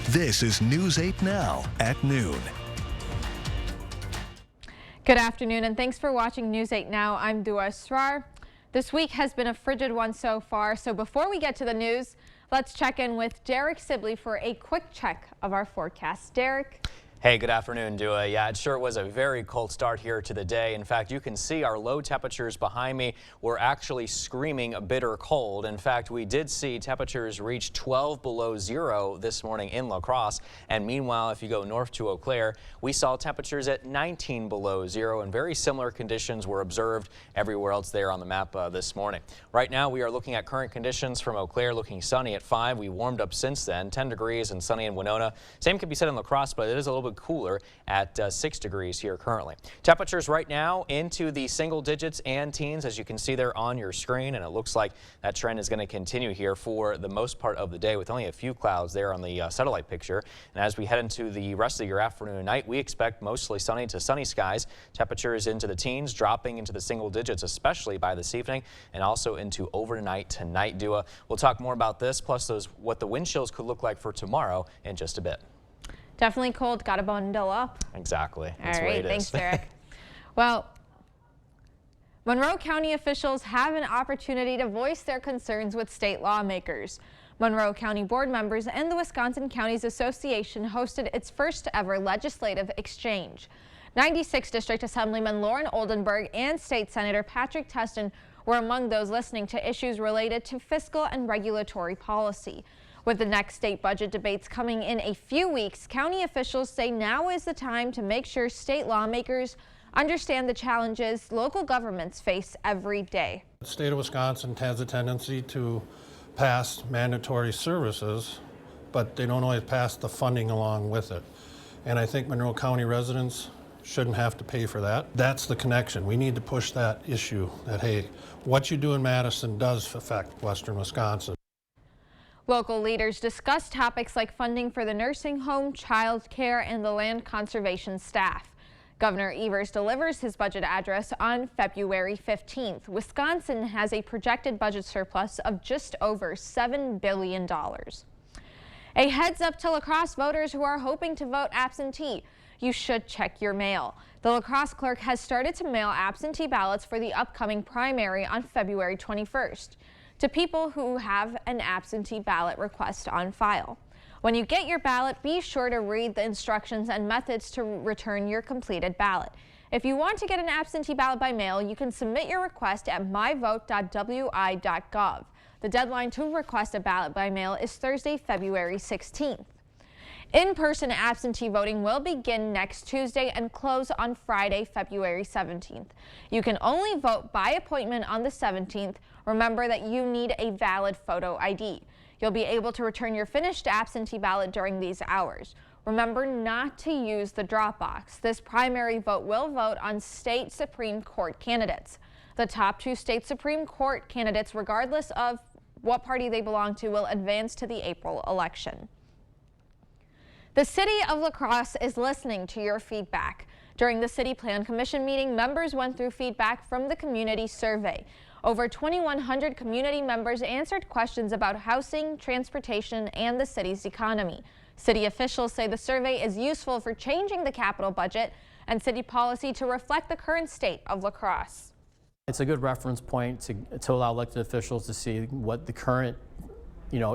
This is News 8 Now at noon. Good afternoon and thanks for watching News 8 Now. I'm Dua Asrar. This week has been a frigid one so far, so before we get to the news, let's check in with Derek Sibley for a quick check of our forecast. Derek? Hey, good afternoon, Dua. Yeah, it sure was a very cold start here to the day. In fact, you can see our low temperatures behind me. We're actually screaming bitter cold. In fact, we did see temperatures reach 12 below zero this morning in La Crosse. And meanwhile, if you go north to Eau Claire, we saw temperatures at 19 below zero, and very similar conditions were observed everywhere else there on the map this morning. Right now, we are looking at current conditions from Eau Claire, looking sunny at 5. We warmed up since then, 10 degrees and sunny in Winona. Same can be said in La Crosse, but it is a little bit cooler at 6 degrees here currently. Temperatures right now into the single digits and teens, as you can see there on your screen, and it looks like that trend is going to continue here for the most part of the day, with only a few clouds there on the satellite picture. And as we head into the rest of your afternoon and night, we expect mostly sunny to sunny skies. Temperatures into the teens, dropping into the single digits, especially by this evening, and also into overnight tonight, Dua. We'll talk more about this, plus what the wind chills could look like for tomorrow in just a bit. Definitely cold. Got to bundle up. Exactly. All right. Thanks, Derek. Well, Monroe County officials have an opportunity to voice their concerns with state lawmakers. Monroe County board members and the Wisconsin Counties Association hosted its first ever legislative exchange. 96th District Assemblyman Lauren Oldenburg and State Senator Patrick Teston were among those listening to issues related to fiscal and regulatory policy. With the next state budget debates coming in a few weeks, county officials say now is the time to make sure state lawmakers understand the challenges local governments face every day. The state of Wisconsin has a tendency to pass mandatory services, but they don't always pass the funding along with it. And I think Monroe County residents shouldn't have to pay for that. That's the connection. We need to push that issue that, hey, what you do in Madison does affect Western Wisconsin. Local leaders discussed topics like funding for the nursing home, child care, and the land conservation staff. Governor Evers delivers his budget address on February 15th. Wisconsin has a projected budget surplus of just over $7 billion. A heads up to La Crosse voters who are hoping to vote absentee. You should check your mail. The La Crosse clerk has started to mail absentee ballots for the upcoming primary on February 21st. To people who have an absentee ballot request on file. When you get your ballot, be sure to read the instructions and methods to return your completed ballot. If you want to get an absentee ballot by mail, you can submit your request at myvote.wi.gov. The deadline to request a ballot by mail is Thursday, February 16th. In-person absentee voting will begin next Tuesday and close on Friday, February 17th. You can only vote by appointment on the 17th. Remember that you need a valid photo ID. You'll be able to return your finished absentee ballot during these hours. Remember not to use the drop box. This primary vote will vote on state Supreme Court candidates. The top 2 state Supreme Court candidates, regardless of what party they belong to, will advance to the April election. The City of La Crosse is listening to your feedback. During the City Plan Commission meeting, members went through feedback from the community survey. Over 2,100 community members answered questions about housing, transportation, and the city's economy. City officials say the survey is useful for changing the capital budget and city policy to reflect the current state of La Crosse. It's a good reference point to allow elected officials to see what the current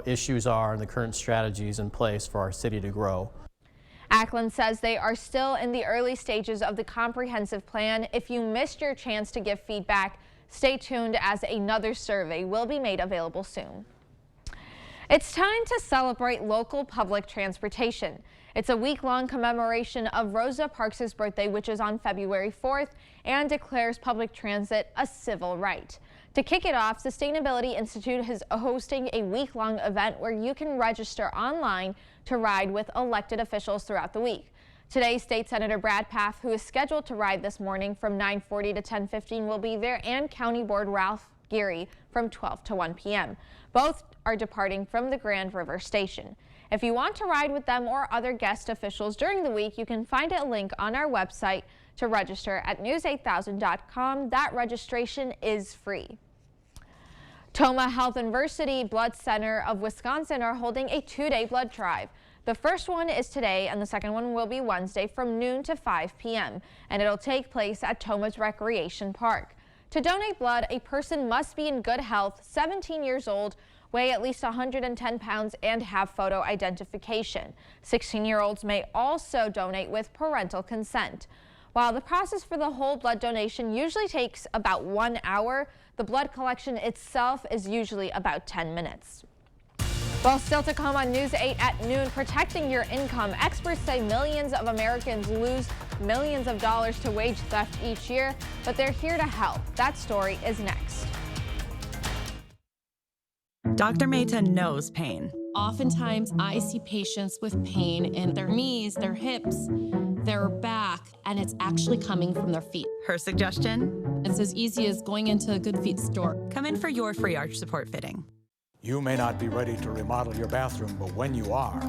issues are and the current strategies in place for our city to grow. Ackland says they are still in the early stages of the comprehensive plan. If you missed your chance to give feedback, stay tuned as another survey will be made available soon. It's time to celebrate local public transportation. It's a week-long commemoration of Rosa Parks' birthday, which is on February 4th, and declares public transit a civil right. To kick it off, Sustainability Institute is hosting a week-long event where you can register online to ride with elected officials throughout the week. Today, State Senator Brad Pfaff, who is scheduled to ride this morning from 9:40 to 10:15, will be there, and County Board Ralph Geary from 12 to 1 p.m. Both are departing from the Grand River Station. If you want to ride with them or other guest officials during the week, you can find a link on our website to register at news8000.com. That registration is free. Toma Health and Versiti Blood Center of Wisconsin are holding a 2-day blood drive. The first one is today and the second one will be Wednesday from noon to 5 p.m. and it'll take place at Tomas Recreation Park. To donate blood, a person must be in good health, 17 years old, weigh at least 110 pounds, and have photo identification. 16-year-olds may also donate with parental consent. While the process for the whole blood donation usually takes about 1 hour, the blood collection itself is usually about 10 minutes. Well, still to come on News 8 at noon, protecting your income. Experts say millions of Americans lose millions of dollars to wage theft each year, but they're here to help. That story is next. Dr. Mehta knows pain. Oftentimes, I see patients with pain in their knees, their hips, their back, and it's actually coming from their feet. Her suggestion? It's as easy as going into a Good Feet store. Come in for your free arch support fitting. You may not be ready to remodel your bathroom, but when you are,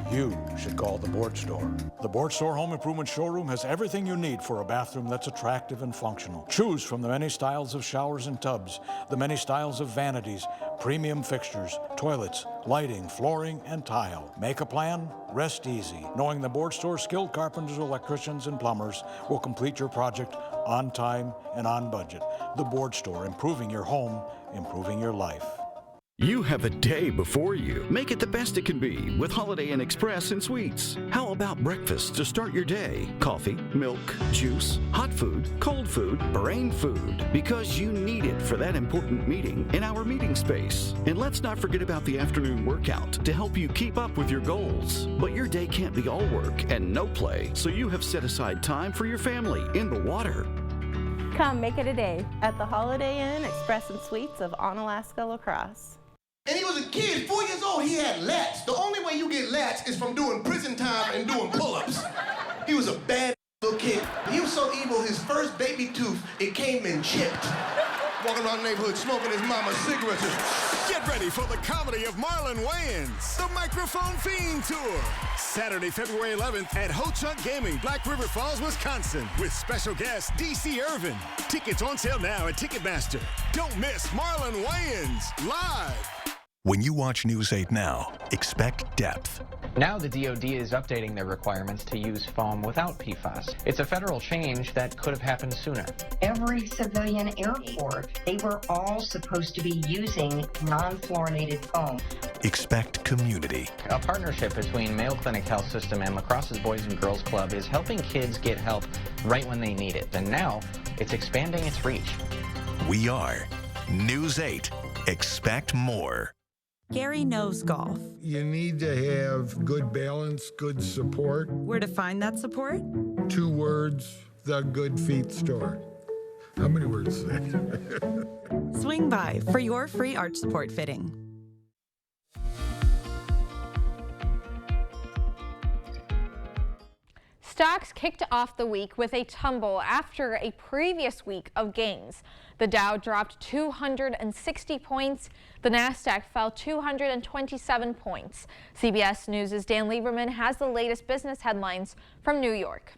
you should call the Board Store. The Board Store Home Improvement Showroom has everything you need for a bathroom that's attractive and functional. Choose from the many styles of showers and tubs, the many styles of vanities, premium fixtures, toilets, lighting, flooring, and tile. Make a plan, rest easy, knowing the Board Store's skilled carpenters, electricians, and plumbers will complete your project on time and on budget. The Board Store, improving your home, improving your life. You have a day before you. Make it the best it can be with Holiday Inn Express and Suites. How about breakfast to start your day? Coffee, milk, juice, hot food, cold food, brain food. Because you need it for that important meeting in our meeting space. And let's not forget about the afternoon workout to help you keep up with your goals. But your day can't be all work and no play, so you have set aside time for your family in the water. Come make it a day at the Holiday Inn Express and Suites of Onalaska La Crosse. And he was a kid, 4 years old, he had lats. The only way you get lats is from doing prison time and doing pull-ups. He was a bad little kid. He was so evil, his first baby tooth, it came in chipped. Walking around the neighborhood smoking his mama's cigarettes. Get ready for the comedy of Marlon Wayans, the Microphone Fiend Tour. Saturday, February 11th at Ho Chunk Gaming, Black River Falls, Wisconsin, with special guest DC Irvin. Tickets on sale now at Ticketmaster. Don't miss Marlon Wayans live. When you watch News 8 Now, expect depth. Now the DoD is updating their requirements to use foam without PFAS. It's a federal change that could have happened sooner. Every civilian airport, they were all supposed to be using non-fluorinated foam. Expect community. A partnership between Mayo Clinic Health System and La Crosse's Boys and Girls Club is helping kids get help right when they need it. And now it's expanding its reach. We are News 8. Expect more. Gary knows golf. You need to have good balance, good support. Where to find that support? 2 words, the Good Feet Store. How many words is that? Swing by for your free arch support fitting. Stocks kicked off the week with a tumble after a previous week of gains. The Dow dropped 260 points. The Nasdaq fell 227 points. CBS News' Dan Lieberman has the latest business headlines from New York.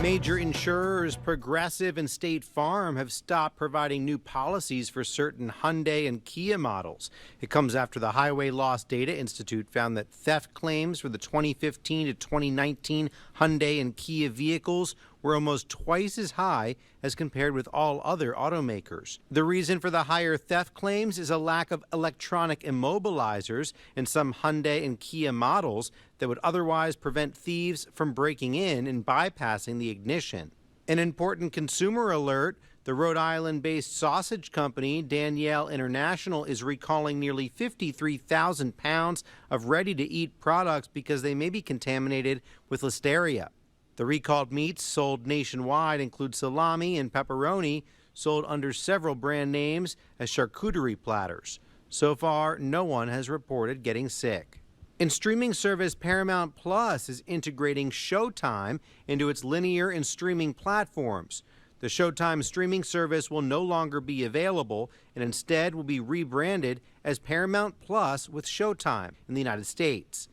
Major insurers Progressive and State Farm have stopped providing new policies for certain Hyundai and Kia models. It comes after the Highway Loss Data Institute found that theft claims for the 2015 to 2019 Hyundai and Kia vehicles were almost twice as high as compared with all other automakers. The reason for the higher theft claims is a lack of electronic immobilizers in some Hyundai and Kia models that would otherwise prevent thieves from breaking in and bypassing the ignition. An important consumer alert: the Rhode Island-based sausage company Danielle International is recalling nearly 53,000 pounds of ready-to-eat products because they may be contaminated with listeria. The recalled meats sold nationwide include salami and pepperoni, sold under several brand names as charcuterie platters. So far, no one has reported getting sick. And streaming service Paramount Plus is integrating Showtime into its linear and streaming platforms. The Showtime streaming service will no longer be available and instead will be rebranded as Paramount Plus with Showtime in the United States.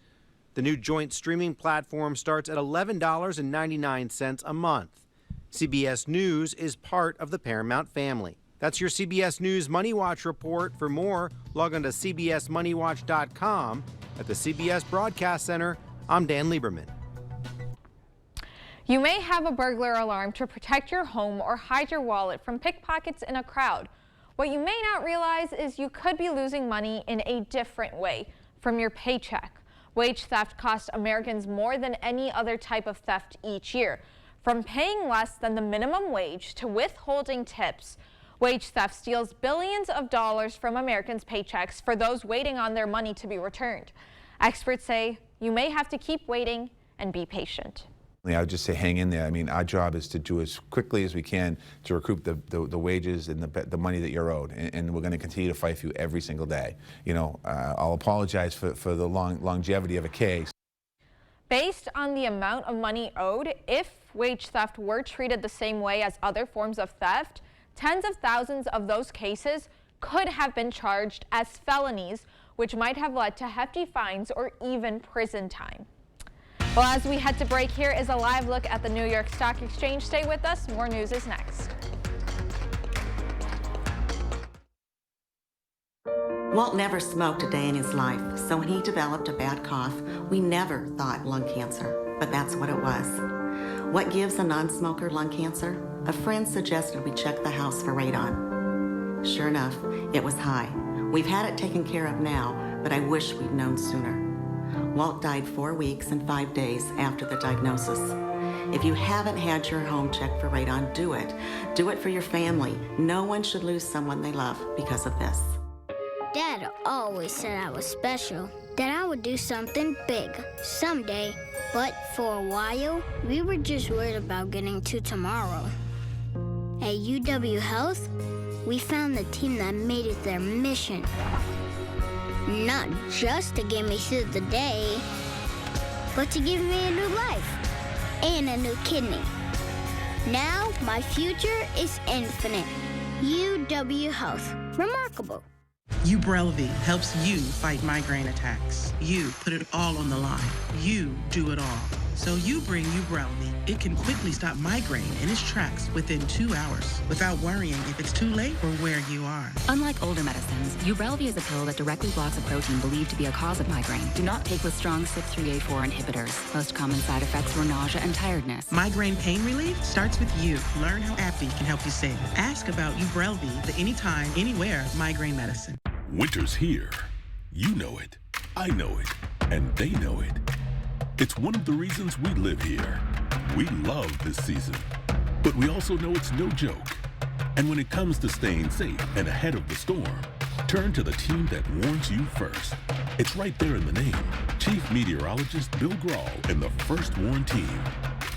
The new joint streaming platform starts at $11.99 a month. CBS News is part of the Paramount family. That's your CBS News Money Watch report. For more, log on to cbsmoneywatch.com. At the CBS Broadcast Center, I'm Dan Lieberman. You may have a burglar alarm to protect your home or hide your wallet from pickpockets in a crowd. What you may not realize is you could be losing money in a different way from your paycheck. Wage theft costs Americans more than any other type of theft each year. From paying less than the minimum wage to withholding tips, wage theft steals billions of dollars from Americans' paychecks for those waiting on their money to be returned. Experts say you may have to keep waiting and be patient. I would just say hang in there. I mean, our job is to do as quickly as we can to recoup the wages and the money that you're owed, and we're going to continue to fight for you every single day. You know, I'll apologize for the longevity of a case. Based on the amount of money owed, if wage theft were treated the same way as other forms of theft, tens of thousands of those cases could have been charged as felonies, which might have led to hefty fines or even prison time. Well, as we head to break, here is a live look at the New York Stock Exchange. Stay with us. More news is next. Walt never smoked a day in his life, so when he developed a bad cough, we never thought lung cancer, but that's what it was. What gives a non-smoker lung cancer? A friend suggested we check the house for radon. Sure enough, it was high. We've had it taken care of now, but I wish we'd known sooner. Walt died 4 weeks and 5 days after the diagnosis. If you haven't had your home checked for radon, do it. Do it for your family. No one should lose someone they love because of this. Dad always said I was special, that I would do something big someday. But for a while, we were just worried about getting to tomorrow. At UW Health, we found the team that made it their mission. Not just to get me through the day, but to give me a new life and a new kidney. Now, my future is infinite. UW Health. Remarkable. Ubrelvy helps you fight migraine attacks. You put it all on the line. You do it all. So you bring Ubrelvy. It can quickly stop migraine in its tracks within 2 hours without worrying if it's too late or where you are. Unlike older medicines, Ubrelvy is a pill that directly blocks a protein believed to be a cause of migraine. Do not take with strong CYP3A4 inhibitors. Most common side effects were nausea and tiredness. Migraine pain relief starts with you. Learn how AbbVie can help you save. Ask about Ubrelvy, the anytime, anywhere migraine medicine. Winter's here. You know it. I know it. And they know it. It's one of the reasons we live here. We love this season. But we also know it's no joke. And when it comes to staying safe and ahead of the storm, turn to the team that warns you first. It's right there in the name. Chief Meteorologist Bill Grahl and the First Warn Team.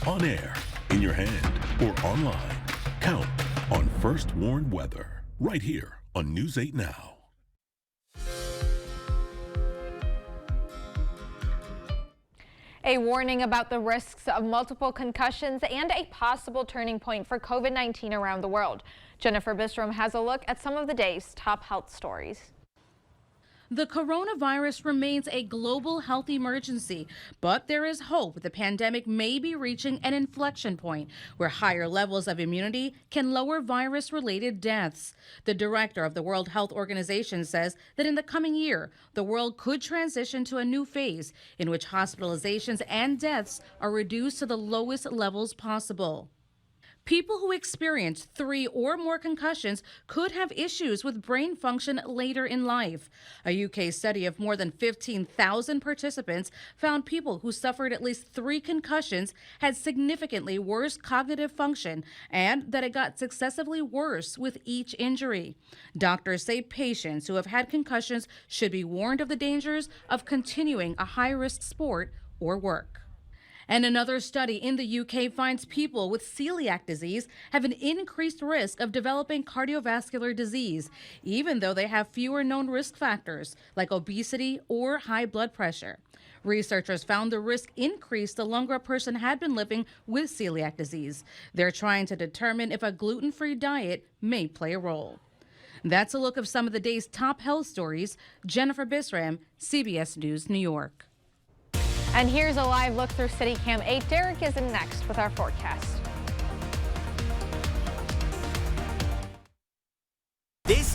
On air, in your hand, or online. Count on First Warn Weather. Right here on News 8 Now. A warning about the risks of multiple concussions and a possible turning point for COVID-19 around the world. Jennifer Bistrom has a look at some of the day's top health stories. The coronavirus remains a global health emergency, but there is hope the pandemic may be reaching an inflection point where higher levels of immunity can lower virus-related deaths. The director of the World Health Organization says that in the coming year, the world could transition to a new phase in which hospitalizations and deaths are reduced to the lowest levels possible. People who experience 3 or more concussions could have issues with brain function later in life. A UK study of more than 15,000 participants found people who suffered at least 3 concussions had significantly worse cognitive function and that it got successively worse with each injury. Doctors say patients who have had concussions should be warned of the dangers of continuing a high-risk sport or work. And another study in the UK finds people with celiac disease have an increased risk of developing cardiovascular disease, even though they have fewer known risk factors like obesity or high blood pressure. Researchers found the risk increased the longer a person had been living with celiac disease. They're trying to determine if a gluten-free diet may play a role. That's a look of some of the day's top health stories. Jennifer Bistrom, CBS News, New York. And here's a live look through CityCam 8. Derek is in next with our forecast.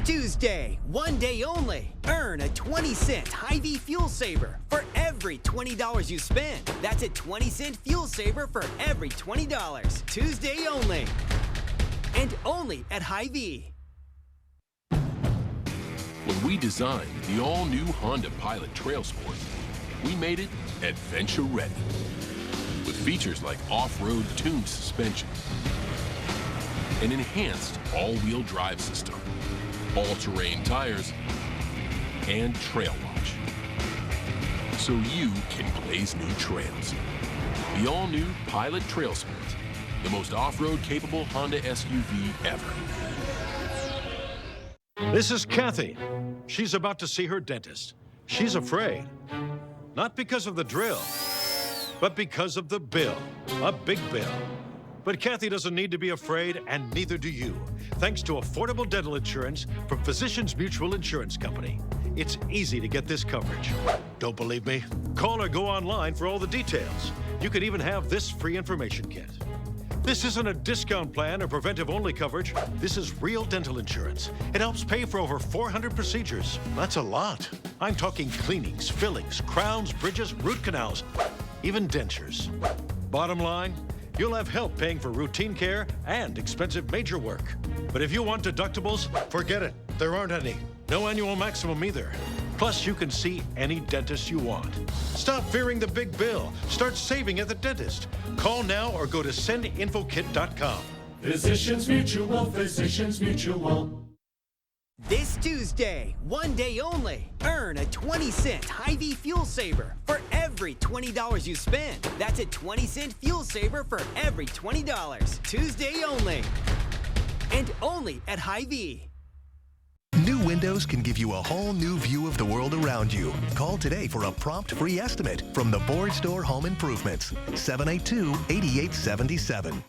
Tuesday, one day only. Earn a 20-cent Hy-Vee fuel saver for every $20 you spend. That's a 20-cent fuel saver for every $20. Tuesday only. And only at Hy-Vee. When we designed the all-new Honda Pilot Trail Sport, we made it adventure ready. With features like off-road tuned suspension, an enhanced all-wheel drive system, all-terrain tires, and Trail Watch. So you can blaze new trails. The all-new Pilot Trail Sport, the most off-road capable Honda SUV ever. This is Kathy. She's about to see her dentist. She's afraid. Not because of the drill, but because of the bill. A big bill. But Kathy doesn't need to be afraid, and neither do you. Thanks to affordable dental insurance from Physicians Mutual Insurance Company. It's easy to get this coverage. Don't believe me? Call or go online for all the details. You could even have this free information kit. This isn't a discount plan or preventive-only coverage. This is real dental insurance. It helps pay for over 400 procedures. That's a lot. I'm talking cleanings, fillings, crowns, bridges, root canals, even dentures. Bottom line, you'll have help paying for routine care and expensive major work. But if you want deductibles, forget it. There aren't any. No annual maximum either. Plus, you can see any dentist you want. Stop fearing the big bill. Start saving at the dentist. Call now or go to sendinfokit.com. Physicians Mutual, Physicians Mutual. This Tuesday, one day only. Earn a 20-cent Hy-Vee fuel saver for every $20 you spend. That's a 20-cent fuel saver for every $20. Tuesday only. And only at Hy-Vee. New windows can give you a whole new view of the world around you. Call today for a prompt free estimate from the Board Store Home Improvements. 782-8877.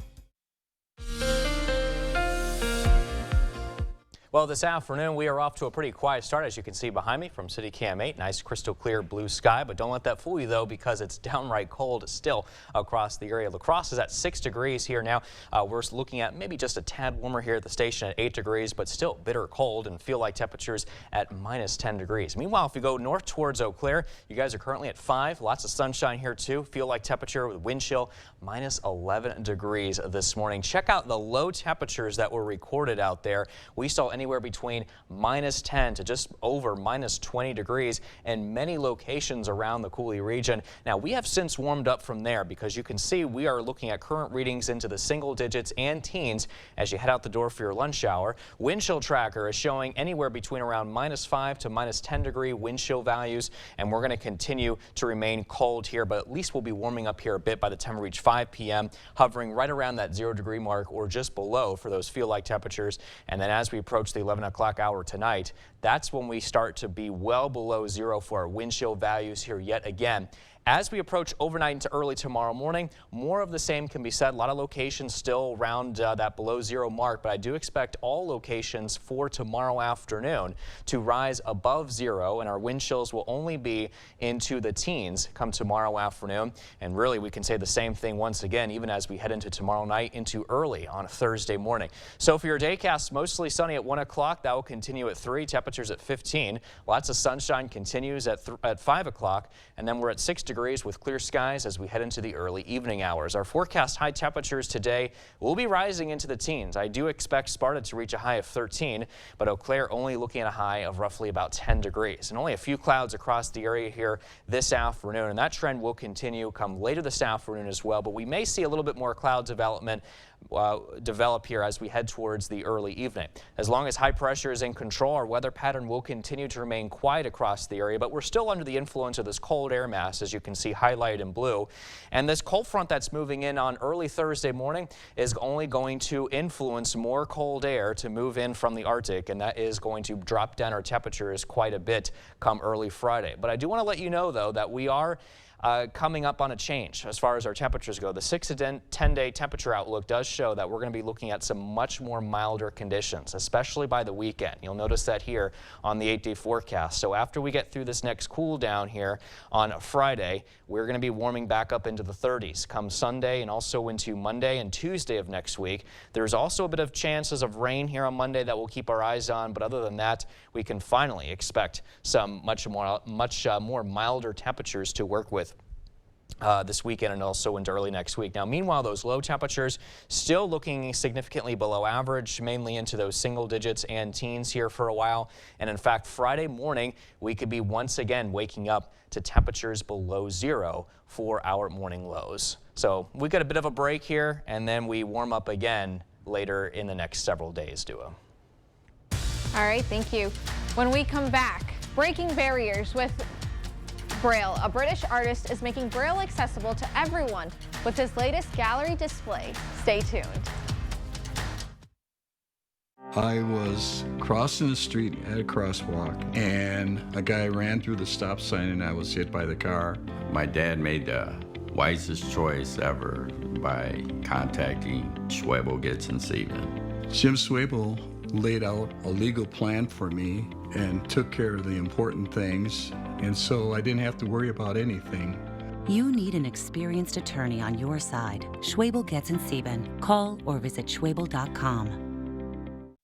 Well, this afternoon, we are off to a pretty quiet start, as you can see behind me from City Cam 8. Nice crystal clear blue sky, but don't let that fool you, though, because it's downright cold still across the area. La Crosse is at 6 degrees here now. We're looking at maybe just a tad warmer here at the station at 8 degrees, but still bitter cold and feel like temperatures at minus 10 degrees. Meanwhile, if you go north towards Eau Claire, you guys are currently at 5. Lots of sunshine here, too. Feel like temperature with wind chill minus 11 degrees this morning. Check out the low temperatures that were recorded out there. We saw anywhere between minus 10 to just over minus 20 degrees in many locations around the Coulee region. Now, we have since warmed up from there because you can see we are looking at current readings into the single digits and teens as you head out the door for your lunch hour. Wind chill tracker is showing anywhere between around minus 5 to minus 10 degree wind chill values, and we're going to continue to remain cold here, but at least we'll be warming up here a bit by the time we reach 5 p.m., hovering right around that 0 degree mark or just below for those feel-like temperatures. And then as we approach the 11 o'clock hour tonight, that's when we start to be well below 0 for our wind chill values here yet again. As we approach overnight into early tomorrow morning, more of the same can be said. A lot of locations still around that below 0 mark, but I do expect all locations for tomorrow afternoon to rise above 0, and our wind chills will only be into the teens come tomorrow afternoon. And really, we can say the same thing once again, even as we head into tomorrow night into early on Thursday morning. So for your daycast, mostly sunny at 1 o'clock. That will continue at 3, temperatures at 15. Lots of sunshine continues at 5 o'clock, and then we're at 6 degrees with clear skies as we head into the early evening hours. Our forecast high temperatures today will be rising into the teens. I do expect Sparta to reach a high of 13, but Eau Claire only looking at a high of roughly about 10 degrees. And only a few clouds across the area here this afternoon, and that trend will continue come later this afternoon as well, but we may see a little bit more cloud develop here as we head towards the early evening. As long as high pressure is in control, our weather pattern will continue to remain quiet across the area, but we're still under the influence of this cold air mass, as you can see highlighted in blue. And this cold front that's moving in on early Thursday morning is only going to influence more cold air to move in from the Arctic, and that is going to drop down our temperatures quite a bit come early Friday. But I do want to let you know, though, that we are coming up on a change as far as our temperatures go. The 6 to 10-day temperature outlook does show that we're going to be looking at some much more milder conditions, especially by the weekend. You'll notice that here on the 8-day forecast. So after we get through this next cool down here on Friday, we're going to be warming back up into the 30s come Sunday and also into Monday and Tuesday of next week. There's also a bit of chances of rain here on Monday that we'll keep our eyes on, but other than that, we can finally expect some much more milder temperatures to work with this weekend and also into early next week. Now, meanwhile, those low temperatures still looking significantly below average, mainly into those single digits and teens here for a while. And in fact, Friday morning, we could be once again waking up to temperatures below 0 for our morning lows. So we got a bit of a break here, and then we warm up again later in the next several days, Dua. All right, thank you. When we come back, breaking barriers with Braille. A British artist is making Braille accessible to everyone with his latest gallery display. Stay tuned. I was crossing the street at a crosswalk, and a guy ran through the stop sign, and I was hit by the car. My dad made the wisest choice ever by contacting Schwebel, Getz & Sieben. Jim Schwebel laid out a legal plan for me and took care of the important things, and so I didn't have to worry about anything. You need an experienced attorney on your side. Schwebel, Getz & Sieben. Call or visit schwebel.com.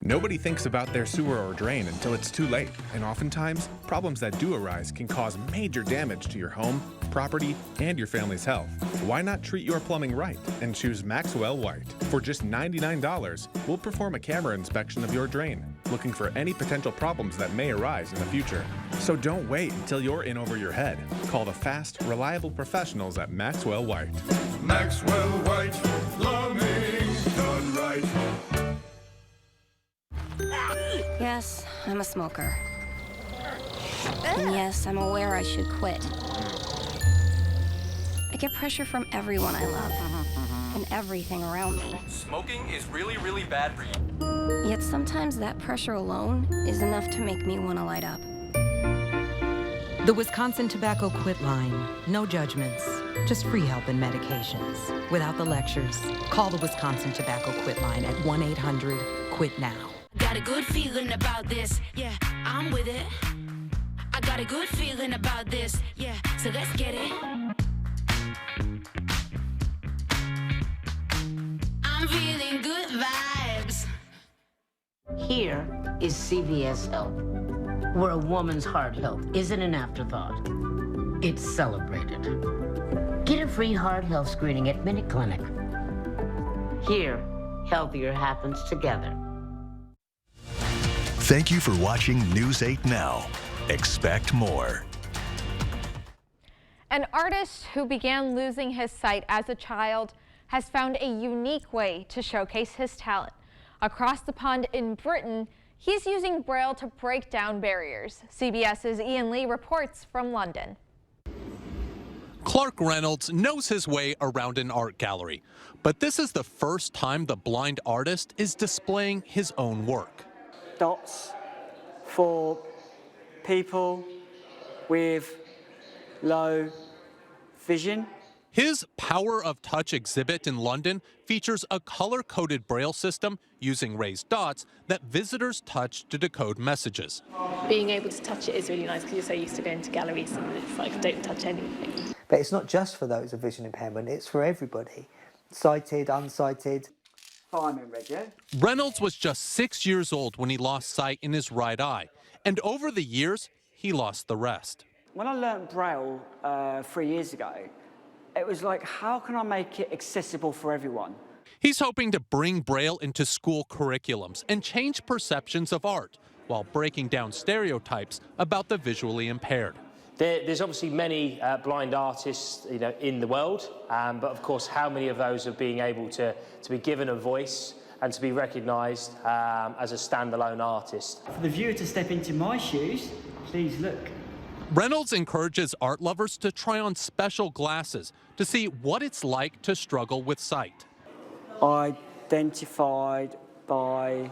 Nobody thinks about their sewer or drain until it's too late, and oftentimes, problems that do arise can cause major damage to your home, property, and your family's health. Why not treat your plumbing right and choose Maxwell White? For just $99, we'll perform a camera inspection of your drain, looking for any potential problems that may arise in the future. So don't wait until you're in over your head. Call the fast, reliable professionals at Maxwell White. Maxwell White, plumbing done right. Yes, I'm a smoker. And yes, I'm aware I should quit. I get pressure from everyone I love and everything around me. Smoking is really, really bad for you. Yet sometimes that pressure alone is enough to make me want to light up. The Wisconsin Tobacco Quit Line. No judgments, just free help and medications. Without the lectures, call the Wisconsin Tobacco Quit Line at 1-800-QUIT-NOW. Got a good feeling about this, yeah, I'm with it. I got a good feeling about this, yeah, so let's get it. I'm feeling good vibes. Here is CVS Health, where a woman's heart health isn't an afterthought. It's celebrated. Get a free heart health screening at Minute Clinic. Here, healthier happens together. Thank you for watching News 8 Now. Expect more. An artist who began losing his sight as a child has found a unique way to showcase his talent. Across the pond in Britain, he's using Braille to break down barriers. CBS's Ian Lee reports from London. Clark Reynolds knows his way around an art gallery, but this is the first time the blind artist is displaying his own work. Dots for people with low vision. His Power of Touch exhibit in London features a color-coded Braille system using raised dots that visitors touch to decode messages. Being able to touch it is really nice because you're so used to going to galleries and it's like don't touch anything. But it's not just for those with vision impairment, it's for everybody, sighted, unsighted. Fireman red, yeah? Reynolds was just 6 years old when he lost sight in his right eye, and over the years, he lost the rest. When I learned Braille 3 years ago, it was like, how can I make it accessible for everyone? He's hoping to bring Braille into school curriculums and change perceptions of art while breaking down stereotypes about the visually impaired. There's obviously many blind artists, in the world, but of course, how many of those are being able to be given a voice and to be recognised as a standalone artist? For the viewer to step into my shoes, please look. Reynolds encourages art lovers to try on special glasses to see what it's like to struggle with sight. Identified by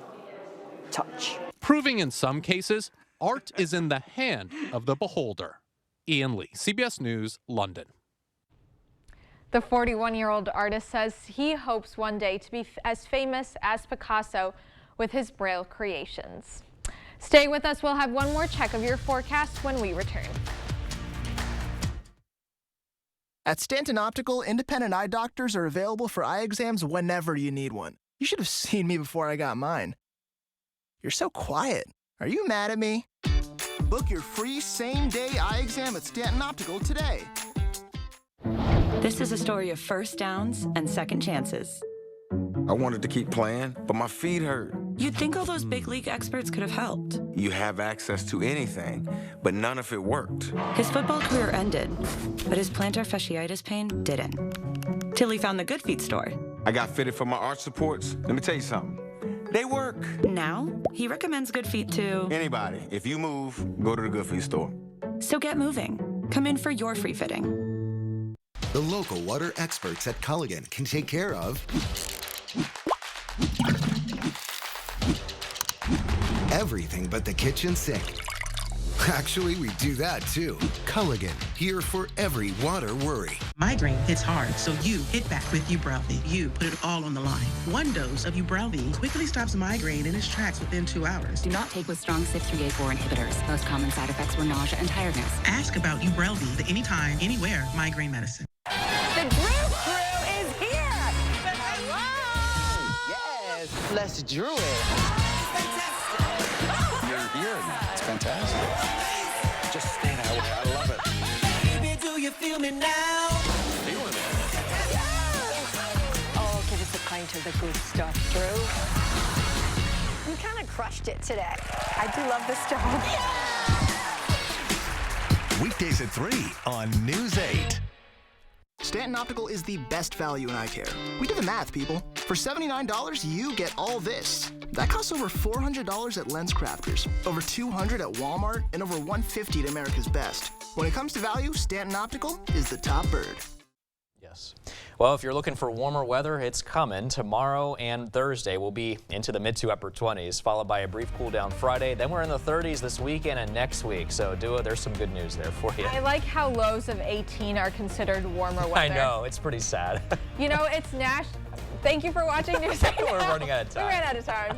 touch. Proving in some cases, art is in the hand of the beholder. Ian Lee, CBS News, London. The 41-year-old artist says he hopes one day to be as famous as Picasso with his Braille creations. Stay with us. We'll have one more check of your forecast when we return. At Stanton Optical, independent eye doctors are available for eye exams whenever you need one. You should have seen me before I got mine. You're so quiet. Are you mad at me? Book your free same-day eye exam at Stanton Optical today. This is a story of first downs and second chances. I wanted to keep playing, but my feet hurt. You'd think all those big league experts could have helped. You have access to anything, but none of it worked. His football career ended, but his plantar fasciitis pain didn't. Till he found the Good Feet store. I got fitted for my arch supports. Let me tell you something. They work. Now, he recommends Good Feet to anybody. If you move, go to the Good Feet store. So get moving. Come in for your free fitting. The local water experts at Culligan can take care of everything but the kitchen sink. Actually, we do that too. Culligan, here for every water worry. Migraine hits hard, so you hit back with Ubrelvy. You put it all on the line. One dose of Ubrelvy quickly stops migraine in its tracks within 2 hours. Do not take with strong CYP3A4 inhibitors. Most common side effects were nausea and tiredness. Ask about Ubrelvy, the anytime, anywhere migraine medicine. The Drew Crew is here! Hello! Yes, let's drew it. You're here now. It's fantastic. Just stay that way. I love it. Baby, do you feel me now? Feeling it. Oh, give us a pint of the good stuff, Drew. You kind of crushed it today. I do love this job. Weekdays at 3 on News 8. Stanton Optical is the best value in eye care. We did the math, people. For $79, you get all this. That costs over $400 at Lens Crafters, over $200 at Walmart, and over $150 at America's Best. When it comes to value, Stanton Optical is the top bird. Yes. Well, if you're looking for warmer weather, it's coming. Tomorrow and Thursday will be into the mid to upper 20s, followed by a brief cool down Friday. Then we're in the 30s this weekend and next week. So, Dua, there's some good news there for you. I like how lows of 18 are considered warmer weather. I know. It's pretty sad. You know, it's Nash. Thank you for watching News 8. We're running out of time. We ran out of time.